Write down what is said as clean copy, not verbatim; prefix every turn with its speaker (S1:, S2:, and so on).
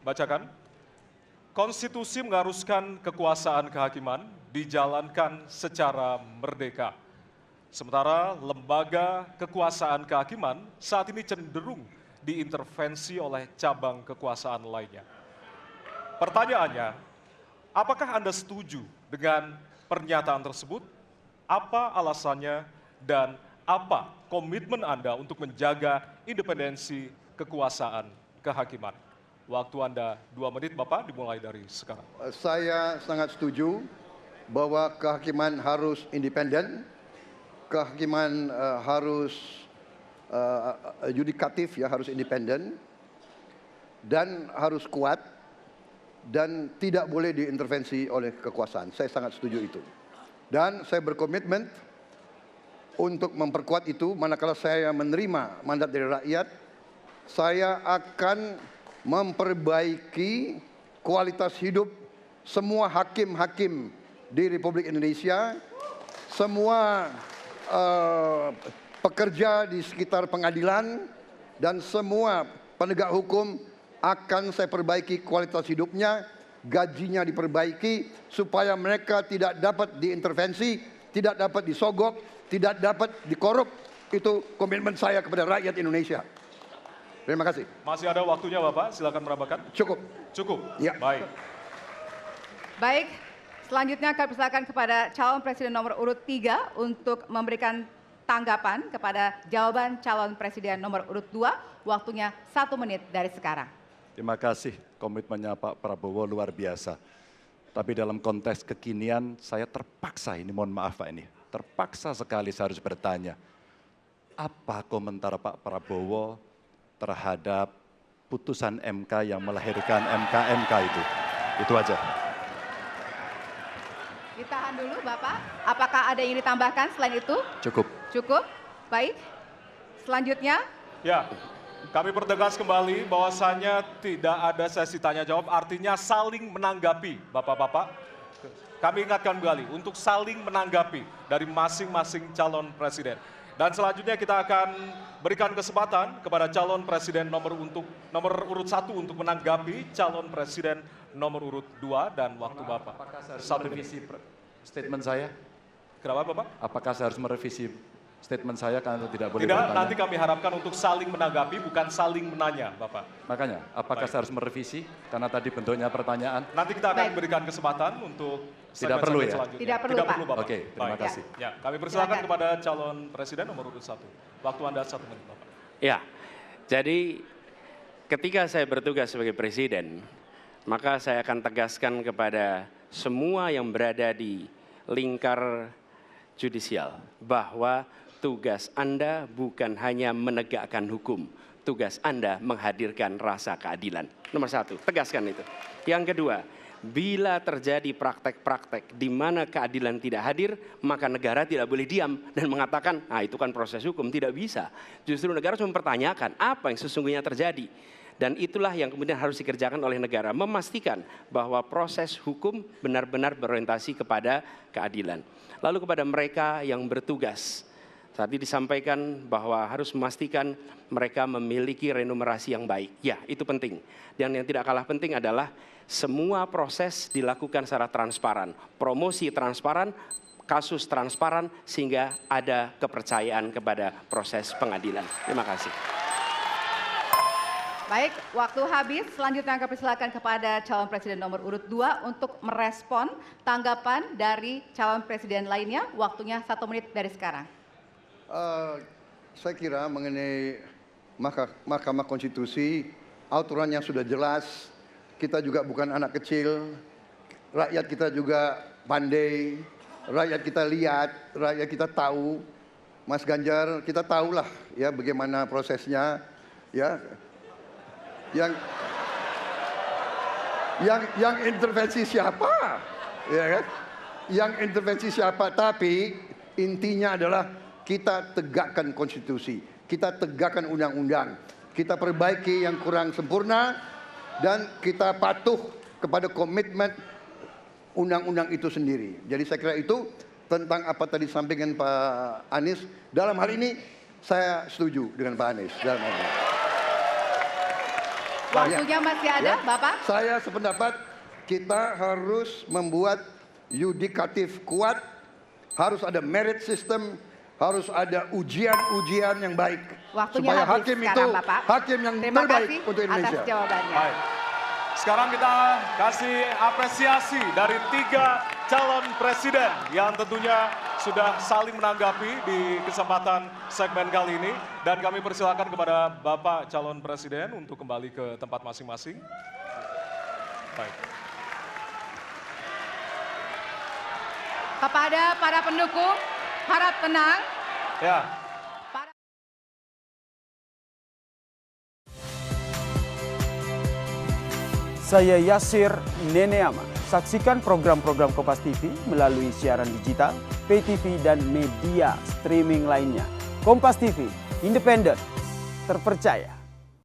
S1: Bacakan. Konstitusi mengharuskan kekuasaan kehakiman dijalankan secara merdeka. Sementara lembaga kekuasaan kehakiman saat ini cenderung diintervensi oleh cabang kekuasaan lainnya. Pertanyaannya, apakah Anda setuju dengan pernyataan tersebut? Apa alasannya dan apa komitmen Anda untuk menjaga independensi kekuasaan kehakiman? Waktu Anda 2 menit, Bapak, dimulai dari sekarang.
S2: Saya sangat setuju bahwa kehakiman harus independen, kehakiman harus yudikatif, ya, harus independen, dan harus kuat, dan tidak boleh diintervensi oleh kekuasaan. Saya sangat setuju itu. Dan saya berkomitmen untuk memperkuat itu. Manakala saya menerima mandat dari rakyat, saya akan memperbaiki kualitas hidup semua hakim-hakim di Republik Indonesia, semua pekerja di sekitar pengadilan, dan semua penegak hukum akan saya perbaiki kualitas hidupnya, gajinya diperbaiki, supaya mereka tidak dapat diintervensi, tidak dapat disogok, tidak dapat dikorup. Itu komitmen saya kepada rakyat Indonesia. Terima kasih.
S1: Masih ada waktunya, Bapak, silakan menambahkan.
S2: Cukup.
S1: Cukup?
S2: Ya.
S1: Baik.
S3: Baik, selanjutnya kami persilakan kepada calon presiden nomor urut 3 untuk memberikan tanggapan kepada jawaban calon presiden nomor urut 2. Waktunya 1 menit dari sekarang.
S4: Terima kasih, komitmennya Pak Prabowo luar biasa. Tapi dalam konteks kekinian saya terpaksa, ini mohon maaf Pak, ini terpaksa sekali saya harus bertanya. Apa komentar Pak Prabowo terhadap putusan MK yang melahirkan MK-MK itu? Itu aja.
S3: Ditahan dulu Bapak, apakah ada yang ditambahkan selain itu?
S4: Cukup.
S3: Cukup, baik. Selanjutnya.
S1: Ya, kami pertegas kembali bahwasannya tidak ada sesi tanya jawab, artinya saling menanggapi, Bapak-Bapak. Kami ingatkan kembali untuk saling menanggapi dari masing-masing calon presiden. Dan selanjutnya kita akan berikan kesempatan kepada calon presiden nomor urut 1 untuk menanggapi calon presiden nomor urut 2 dan waktu Bapak.
S4: Apakah saya harus merevisi statement saya?
S1: Kenapa Bapak?
S4: Apakah saya harus merevisi statement saya karena tidak boleh
S1: Tidak,
S4: bertanya?
S1: nanti kami harapkan untuk saling menanggapi, bukan saling menanya, Bapak.
S4: Makanya, apakah
S1: Baik.
S4: saya harus merevisi? Karena tadi bentuknya pertanyaan.
S1: Nanti kita akan
S3: Baik.
S1: berikan kesempatan untuk
S4: Tidak perlu ya?
S1: selanjutnya.
S3: Tidak perlu, Pak.
S1: Bapak.
S4: Oke, terima
S1: Baik.
S4: kasih.
S1: Ya, kami persilakan
S3: Silakan.
S1: kepada calon presiden nomor urut 1. Waktu Anda 1 menit, Bapak.
S5: Ya, jadi ketika saya bertugas sebagai presiden, maka saya akan tegaskan kepada semua yang berada di lingkar judisial bahwa tugas Anda bukan hanya menegakkan hukum, tugas Anda menghadirkan rasa keadilan. Nomor 1, tegaskan itu. Yang kedua, bila terjadi praktek-praktek di mana keadilan tidak hadir, maka negara tidak boleh diam dan mengatakan, nah itu kan proses hukum, tidak bisa. Justru negara harus mempertanyakan apa yang sesungguhnya terjadi. Dan itulah yang kemudian harus dikerjakan oleh negara, memastikan bahwa proses hukum benar-benar berorientasi kepada keadilan. Lalu kepada mereka yang bertugas, tadi disampaikan bahwa harus memastikan mereka memiliki remunerasi yang baik. Ya, itu penting. Dan yang tidak kalah penting adalah semua proses dilakukan secara transparan. Promosi transparan, kasus transparan, sehingga ada kepercayaan kepada proses pengadilan. Terima kasih.
S3: Baik, waktu habis. Selanjutnya kami persilakan kepada calon presiden nomor urut 2 untuk merespon tanggapan dari calon presiden lainnya. Waktunya 1 menit dari sekarang.
S2: Saya kira mengenai Mahkamah Konstitusi, aturannya sudah jelas. Kita juga bukan anak kecil, rakyat kita juga pandai, rakyat kita lihat, rakyat kita tahu. Mas Ganjar, kita tahulah ya bagaimana prosesnya, ya. Yang intervensi siapa, ya kan? Yang intervensi siapa? Tapi intinya adalah kita tegakkan konstitusi, kita tegakkan undang-undang, kita perbaiki yang kurang sempurna, dan kita patuh kepada komitmen undang-undang itu sendiri. Jadi saya kira itu tentang apa tadi disampaikan Pak Anies. Dalam hal ini saya setuju dengan Pak Anies. Dalam hal ini.
S3: Waktunya masih ada,
S2: Ya.
S3: Bapak.
S2: Saya sependapat kita harus membuat yudikatif kuat, harus ada merit system, harus ada ujian-ujian yang baik.
S3: Waktunya
S2: supaya
S3: habis
S2: hakim
S3: sekarang,
S2: itu
S3: Bapak.
S2: hakim yang
S3: Terima
S2: terbaik
S3: kasih
S2: untuk Indonesia.
S3: atas jawabannya.
S1: Baik. Sekarang kita kasih apresiasi dari 3 calon presiden yang tentunya sudah saling menanggapi di kesempatan segmen kali ini. Dan kami persilakan kepada Bapak calon presiden untuk kembali ke tempat masing-masing. Baik.
S3: Kepada para pendukung, harap tenang.
S1: Ya,
S6: Saya Yasir Neneama. Saksikan program-program Kompas TV melalui siaran digital, pay TV, dan media streaming lainnya. Kompas TV, independen, terpercaya.